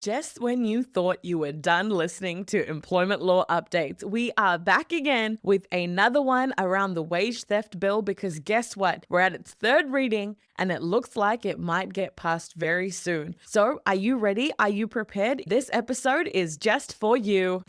Just when you thought you were done listening to employment law updates, we are back again with another one around the wage theft bill because guess what? We're at its third reading and it looks like it might get passed very soon. So, are you ready? Are you prepared? This episode is just for you.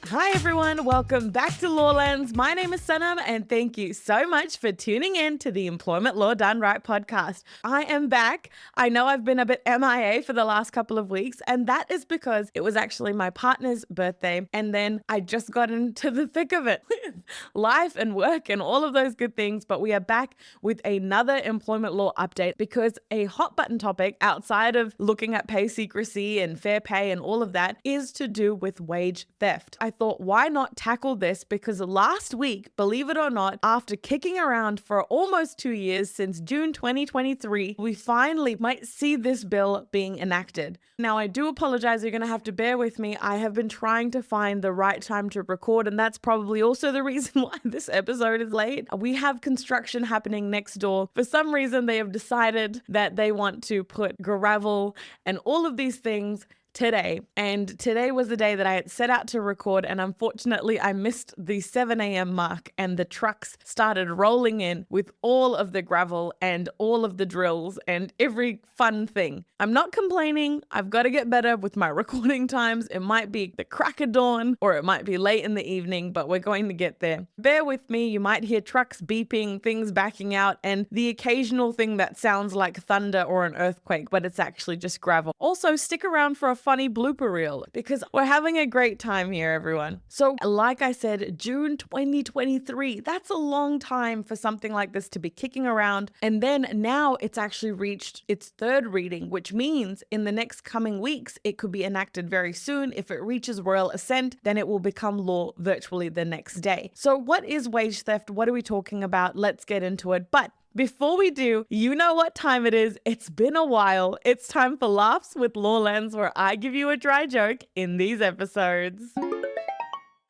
Hi everyone, welcome back to Lawlands. My name is Sanam and thank you so much for tuning in to the Employment Law Done Right podcast. I am back. I know I've been a bit MIA for the last couple of weeks and that is because it was actually my partner's birthday and then I just got into the thick of it with life and work and all of those good things, but we are back with another employment law update because a hot button topic outside of looking at pay secrecy and fair pay and all of that is to do with wage theft. I thought, why not tackle this? Because last week, believe it or not, after kicking around for almost 2 years since June 2023, we finally might see this bill being enacted. Now, I do apologize. You're going to have to bear with me. I have been trying to find the right time to record, and that's probably also the reason why this episode is late. We have construction happening next door. For some reason, they have decided that they want to put gravel and all of these things today. And today was the day that I had set out to record, and unfortunately I missed the 7 a.m. mark and the trucks started rolling in with all of the gravel and all of the drills and every fun thing. I'm not complaining. I've got to get better with my recording times. It might be the crack of dawn or it might be late in the evening, but we're going to get there. Bear with me. You might hear trucks beeping, things backing out, and the occasional thing that sounds like thunder or an earthquake, but it's actually just gravel. Also, stick around for a funny blooper reel because we're having a great time here, everyone. So like I said, June 2023, that's a long time for something like this to be kicking around. And then now it's actually reached its third reading, which means in the next coming weeks, it could be enacted very soon. If it reaches royal assent, then it will become law virtually the next day. So what is wage theft? What are we talking about? Let's get into it. But before we do, you know what time it is. It's been a while. It's time for Laughs with Lawlands, where I give you a dry joke in these episodes.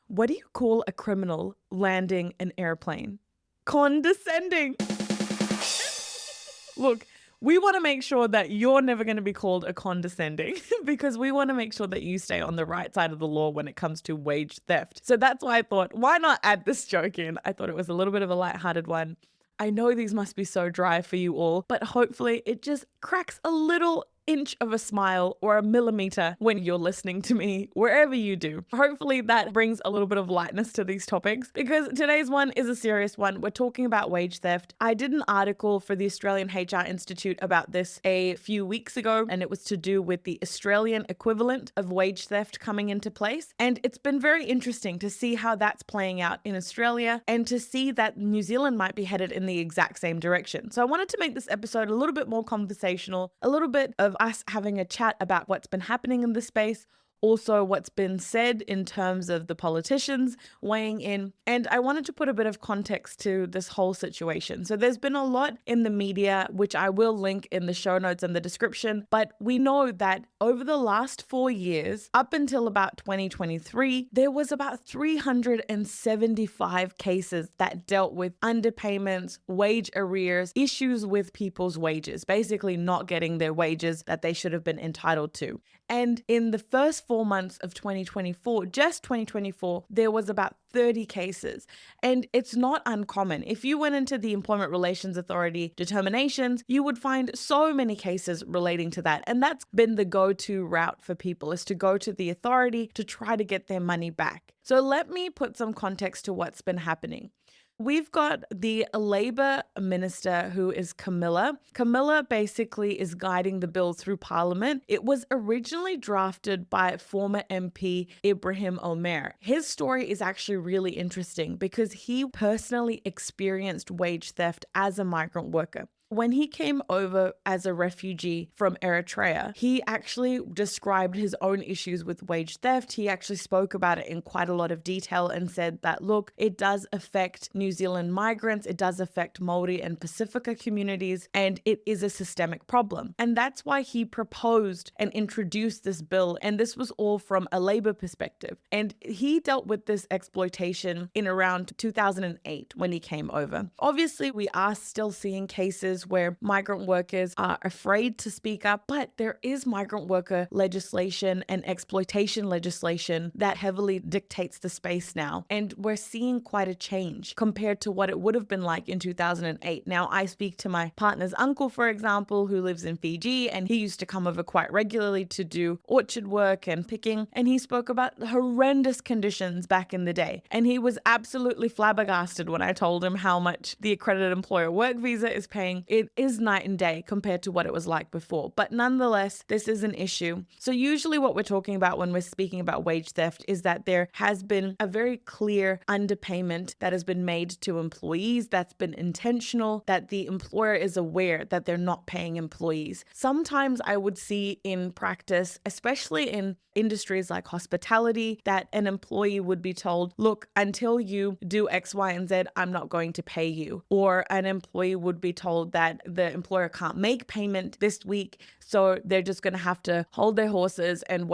What do you call a criminal landing an airplane? Condescending. Look, we want to make sure that you're never going to be called a condescending because we want to make sure that you stay on the right side of the law when it comes to wage theft. So that's why I thought, why not add this joke in? I thought it was a little bit of a lighthearted one. I know these must be so dry for you all, but hopefully it just cracks a little inch of a smile or a millimeter when you're listening to me, wherever you do. Hopefully that brings a little bit of lightness to these topics because today's one is a serious one. We're talking about wage theft. I did an article for the Australian HR Institute about this a few weeks ago, and it was to do with the Australian equivalent of wage theft coming into place. And it's been very interesting to see how that's playing out in Australia and to see that New Zealand might be headed in the exact same direction. So I wanted to make this episode a little bit more conversational, a little bit of us having a chat about what's been happening in this space, also what's been said in terms of the politicians weighing in. And I wanted to put a bit of context to this whole situation. So there's been a lot in the media, which I will link in the show notes and the description, but we know that over the last 4 years, up until about 2023, there was about 375 cases that dealt with underpayments, wage arrears, issues with people's wages, basically not getting their wages that they should have been entitled to. And in the first 4 months of 2024, just 2024, there was about 30 cases. And it's not uncommon. If you went into the Employment Relations Authority determinations, you would find so many cases relating to that. And that's been the go-to route for people, is to go to the authority to try to get their money back. So let me put some context to what's been happening. We've got the Labour Minister, who is Camilla. Camilla basically is guiding the bill through Parliament. It was originally drafted by former MP Ibrahim Omer. His story is actually really interesting because he personally experienced wage theft as a migrant worker. When he came over as a refugee from Eritrea, he actually described his own issues with wage theft. He actually spoke about it in quite a lot of detail and said that, look, it does affect New Zealand migrants, it does affect Māori and Pacifica communities, and it is a systemic problem. And that's why he proposed and introduced this bill. And this was all from a Labour perspective. And he dealt with this exploitation in around 2008 when he came over. Obviously, we are still seeing cases where migrant workers are afraid to speak up, but there is migrant worker legislation and exploitation legislation that heavily dictates the space now. And we're seeing quite a change compared to what it would have been like in 2008. Now, I speak to my partner's uncle, for example, who lives in Fiji, and he used to come over quite regularly to do orchard work and picking, and he spoke about horrendous conditions back in the day. And he was absolutely flabbergasted when I told him how much the accredited employer work visa is paying. It is night and day compared to what it was like before. But nonetheless, this is an issue. So usually what we're talking about when we're speaking about wage theft is that there has been a very clear underpayment that has been made to employees, that's been intentional, that the employer is aware that they're not paying employees. Sometimes I would see in practice, especially in industries like hospitality, that an employee would be told, look, until you do X, Y, and Z, I'm not going to pay you. Or an employee would be told that the employer can't make payment this week, so they're just going to have to hold their horses and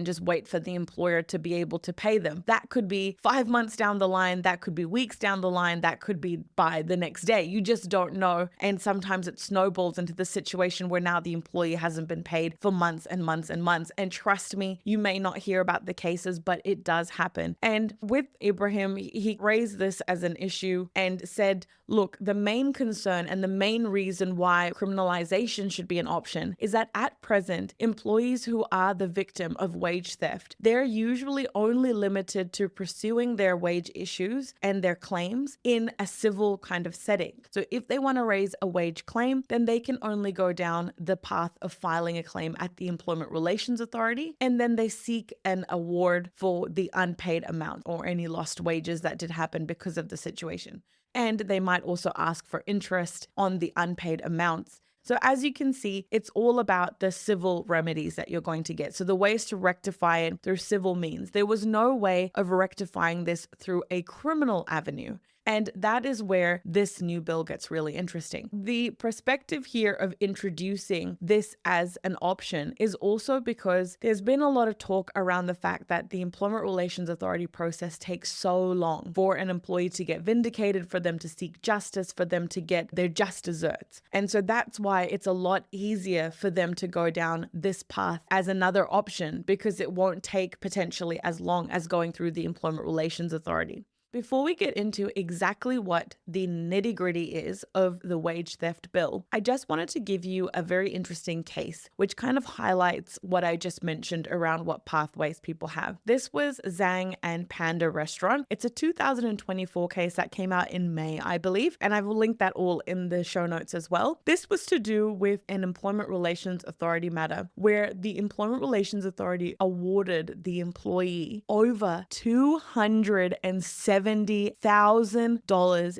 just wait for the employer to be able to pay them. That could be 5 months down the line, that could be weeks down the line, that could be by the next day. You just don't know. And sometimes it snowballs into the situation where now the employee hasn't been paid for months and months and months. And trust me, you may not hear about the cases, but it does happen. And with Ibrahim, he raised this as an issue and said, look, the main concern and the main reason why criminalization should be an option is that at present, employees who are the victim of wage theft, they're usually only limited to pursuing their wage issues and their claims in a civil kind of setting. So if they want to raise a wage claim, then they can only go down the path of filing a claim at the Employment Relations Authority, and then they seek an award for the unpaid amount or any lost wages that did happen because of the situation. And they might also ask for interest on the unpaid amounts. So as you can see, it's all about the civil remedies that you're going to get. So the ways to rectify it through civil means. There was no way of rectifying this through a criminal avenue. And that is where this new bill gets really interesting. The perspective here of introducing this as an option is also because there's been a lot of talk around the fact that the Employment Relations Authority process takes so long for an employee to get vindicated, for them to seek justice, for them to get their just desserts. And so that's why it's a lot easier for them to go down this path as another option, because it won't take potentially as long as going through the Employment Relations Authority. Before we get into exactly what the nitty-gritty is of the wage theft bill, I just wanted to give you a very interesting case, which kind of highlights what I just mentioned around what pathways people have. This was Zhang and Panda Restaurant. It's a 2024 case that came out in May, I believe, and I will link that all in the show notes as well. This was to do with an Employment Relations Authority matter where the Employment Relations Authority awarded the employee over $270,000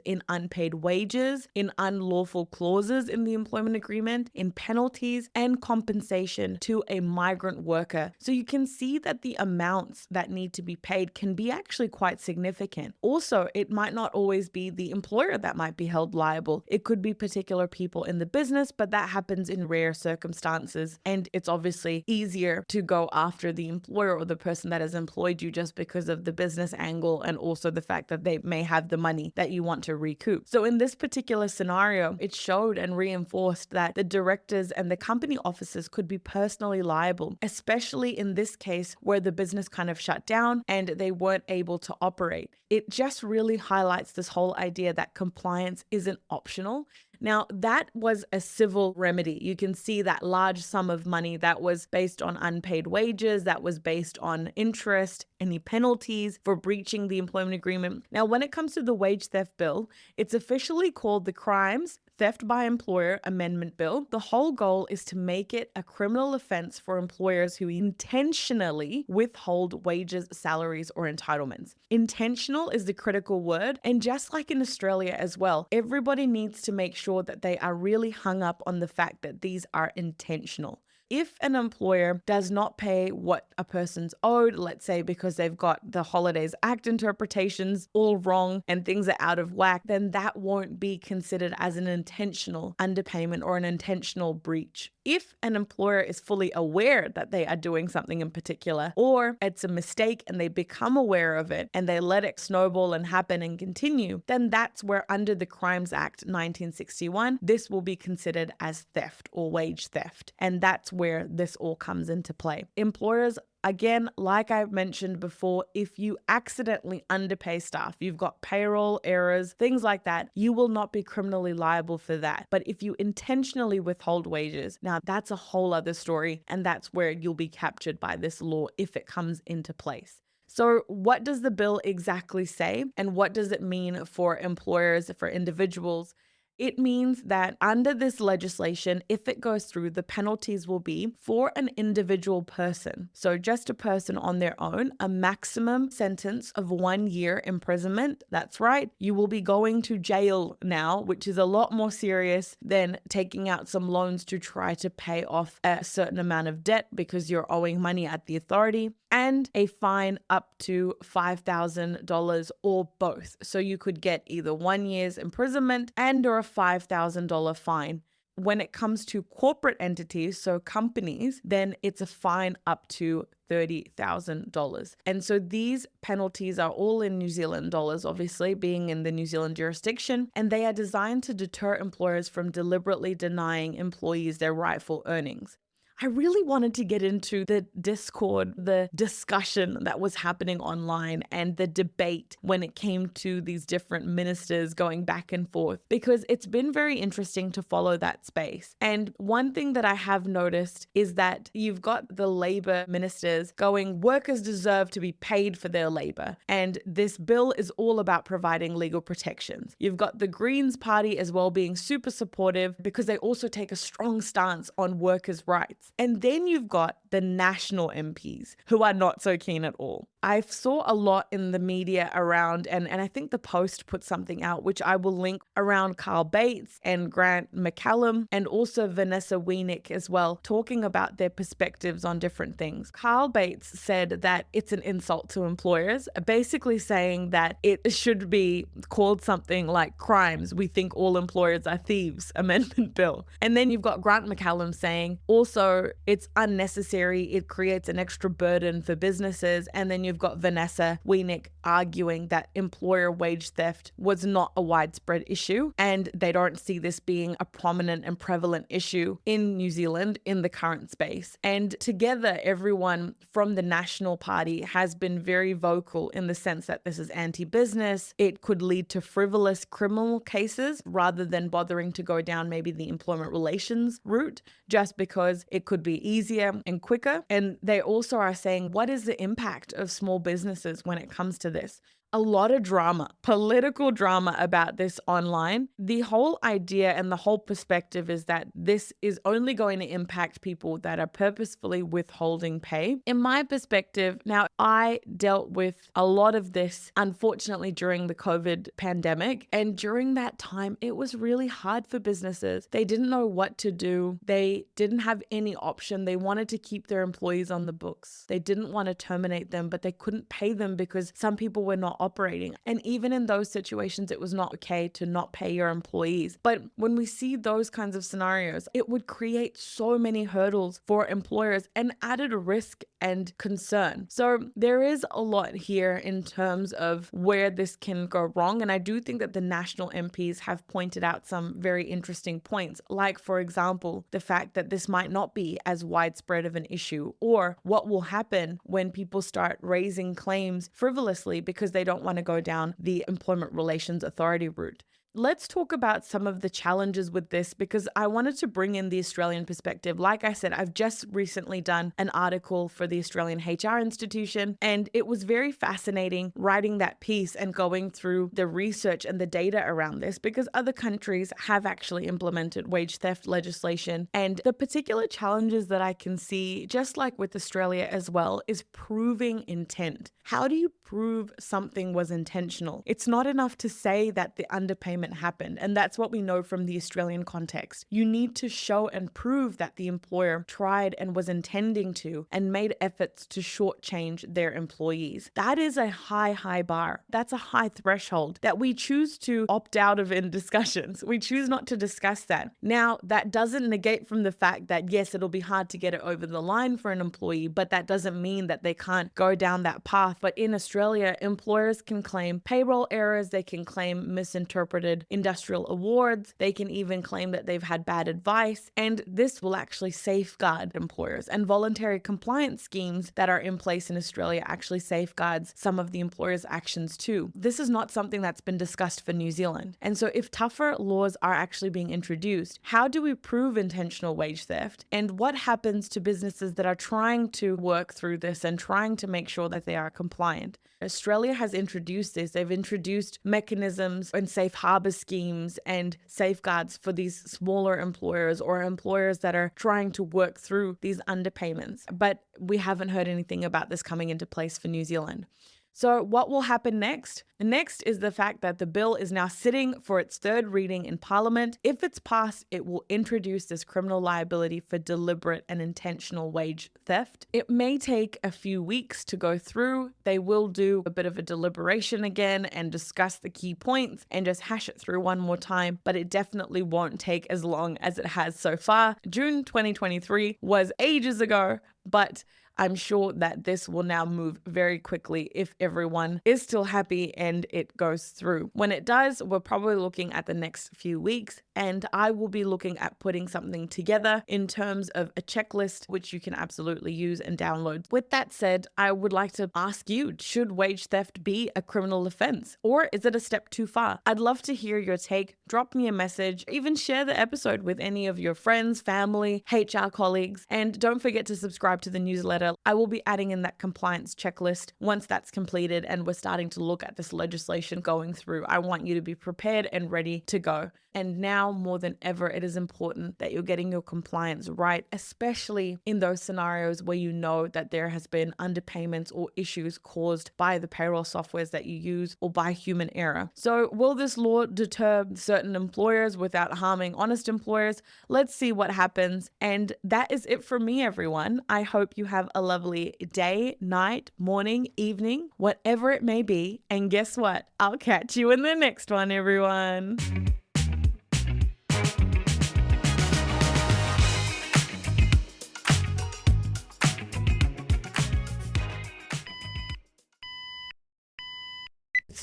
in unpaid wages, in unlawful clauses in the employment agreement, in penalties and compensation to a migrant worker. So you can see that the amounts that need to be paid can be actually quite significant. Also, it might not always be the employer that might be held liable. It could be particular people in the business, but that happens in rare circumstances. And it's obviously easier to go after the employer or the person that has employed you just because of the business angle and also the fact that they may have the money that you want to recoup. So in this particular scenario, it showed and reinforced that the directors and the company officers could be personally liable, especially in this case where the business kind of shut down and they weren't able to operate. It just really highlights this whole idea that compliance isn't optional. Now, that was a civil remedy. You can see that large sum of money that was based on unpaid wages, that was based on interest, any penalties for breaching the employment agreement. Now, when it comes to the wage theft bill, it's officially called the Crimes, Theft by Employer Amendment Bill. The whole goal is to make it a criminal offense for employers who intentionally withhold wages, salaries, or entitlements. Intentional is the critical word. And just like in Australia as well, everybody needs to make sure that they are really hung up on the fact that these are intentional. If an employer does not pay what a person's owed, let's say because they've got the Holidays Act interpretations all wrong and things are out of whack, then that won't be considered as an intentional underpayment or an intentional breach. If an employer is fully aware that they are doing something in particular, or it's a mistake and they become aware of it and they let it snowball and happen and continue, then that's where under the Crimes Act 1961, this will be considered as theft or wage theft. And that's where this all comes into play. Employers, again, like I mentioned before, if you accidentally underpay staff, you've got payroll errors, things like that, you will not be criminally liable for that. But if you intentionally withhold wages, now that's a whole other story, and that's where you'll be captured by this law if it comes into place. So what does the bill exactly say, and what does it mean for employers, for individuals? It means that under this legislation, if it goes through, the penalties will be for an individual person. So just a person on their own, a maximum sentence of 1 year imprisonment. That's right. You will be going to jail now, which is a lot more serious than taking out some loans to try to pay off a certain amount of debt because you're owing money at the authority, and a fine up to $5,000 or both. So you could get either 1 year's imprisonment and or a $5,000 fine. When it comes to corporate entities, so companies, then it's a fine up to $30,000. And so these penalties are all in New Zealand dollars, obviously, being in the New Zealand jurisdiction, and they are designed to deter employers from deliberately denying employees their rightful earnings. I really wanted to get into the discord, the discussion that was happening online and the debate when it came to these different ministers going back and forth, because it's been very interesting to follow that space. And one thing that I have noticed is that you've got the Labour ministers going, workers deserve to be paid for their labour. And this bill is all about providing legal protections. You've got the Greens party as well being super supportive because they also take a strong stance on workers' rights. And then you've got the national MPs who are not so keen at all. I saw a lot in the media around, and I think the Post put something out, which I will link, around Carl Bates and Grant McCallum and also Vanessa Wienick as well, talking about their perspectives on different things. Carl Bates said that it's an insult to employers, basically saying that it should be called something like Crimes We Think All Employers Are Thieves Amendment Bill. And then you've got Grant McCallum saying also it's unnecessary, it creates an extra burden for businesses. And then you've got Vanessa Wienick arguing that employer wage theft was not a widespread issue, and they don't see this being a prominent and prevalent issue in New Zealand in the current space. And together, everyone from the National Party has been very vocal in the sense that this is anti-business. It could lead to frivolous criminal cases rather than bothering to go down maybe the employment relations route, just because it could be easier and quicker. And they also are saying, what is the impact of small businesses when it comes to this? A lot of drama, political drama about this online. The whole idea and the whole perspective is that this is only going to impact people that are purposefully withholding pay. In my perspective, now I dealt with a lot of this, unfortunately, during the COVID pandemic. And during that time, it was really hard for businesses. They didn't know what to do. They didn't have any option. They wanted to keep their employees on the books. They didn't want to terminate them, but they couldn't pay them because some people were not operating. And even in those situations, it was not okay to not pay your employees. But when we see those kinds of scenarios, it would create so many hurdles for employers and added risk and concern. So there is a lot here in terms of where this can go wrong. And I do think that the national MPs have pointed out some very interesting points, like, for example, the fact that this might not be as widespread of an issue, or what will happen when people start raising claims frivolously because they don't want to go down the Employment Relations Authority route. Let's talk about some of the challenges with this because I wanted to bring in the Australian perspective. Like I said, I've just recently done an article for the Australian HR Institution, and it was very fascinating writing that piece and going through the research and the data around this because other countries have actually implemented wage theft legislation. And the particular challenges that I can see, just like with Australia as well, is proving intent. How do you prove something was intentional? It's not enough to say that the underpayment happened, and that's what we know from the Australian context. You need to show and prove that the employer tried and was intending to and made efforts to shortchange their employees. That is a high bar. That's a high threshold that we choose to opt out of in discussions. We choose not to discuss that. Now, that doesn't negate from the fact that yes, it'll be hard to get it over the line for an employee, but that doesn't mean that they can't go down that path. But in Australia, employers can claim payroll errors, they can claim misinterpreted industrial awards, they can even claim that they've had bad advice, and this will actually safeguard employers. And voluntary compliance schemes that are in place in Australia actually safeguards some of the employers' actions too. This is not something that's been discussed for New Zealand. And so if tougher laws are actually being introduced, how do we prove intentional wage theft? And what happens to businesses that are trying to work through this and trying to make sure that they are compliant? Australia has introduced this. They've introduced mechanisms and safe harbor schemes and safeguards for these smaller employers or employers that are trying to work through these underpayments. But we haven't heard anything about this coming into place for New Zealand. So what will happen next? Next is the fact that the bill is now sitting for its third reading in Parliament. If it's passed, it will introduce this criminal liability for deliberate and intentional wage theft. It may take a few weeks to go through. They will do a bit of a deliberation again and discuss the key points and just hash it through one more time, but it definitely won't take as long as it has so far. June 2023 was ages ago, but I'm sure that this will now move very quickly if everyone is still happy and it goes through. When it does, we're probably looking at the next few weeks, and I will be looking at putting something together in terms of a checklist, which you can absolutely use and download. With that said, I would like to ask you, should wage theft be a criminal offense, or is it a step too far? I'd love to hear your take. Drop me a message, even share the episode with any of your friends, family, HR colleagues, and don't forget to subscribe to the newsletter. I will be adding in that compliance checklist once that's completed and we're starting to look at this legislation going through. I want you to be prepared and ready to go. And now more than ever, it is important that you're getting your compliance right, especially in those scenarios where you know that there has been underpayments or issues caused by the payroll softwares that you use or by human error. So will this law deter certain employers without harming honest employers? Let's see what happens. And that is it for me, everyone. I hope you have a lovely day, night, morning, evening, whatever it may be. And guess what? I'll catch you in the next one, everyone.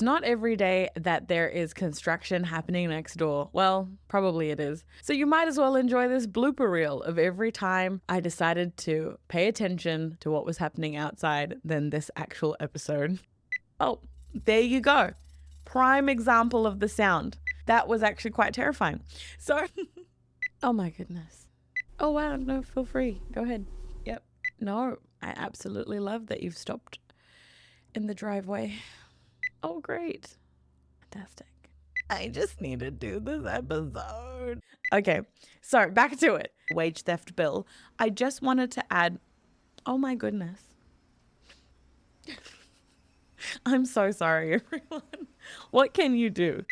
It's not every day that there is construction happening next door. Well, probably it is. So you might as well enjoy this blooper reel of every time I decided to pay attention to what was happening outside than this actual episode. Oh, there you go. Prime example of the sound. That was actually quite terrifying. So, oh my goodness. Oh wow, no, feel free. Go ahead. Yep. No, I absolutely love that you've stopped in the driveway. Oh, great. Fantastic. I just need to do this episode. Okay, so back to it. Wage theft bill. I just wanted to add, oh my goodness. I'm so sorry, everyone. What can you do?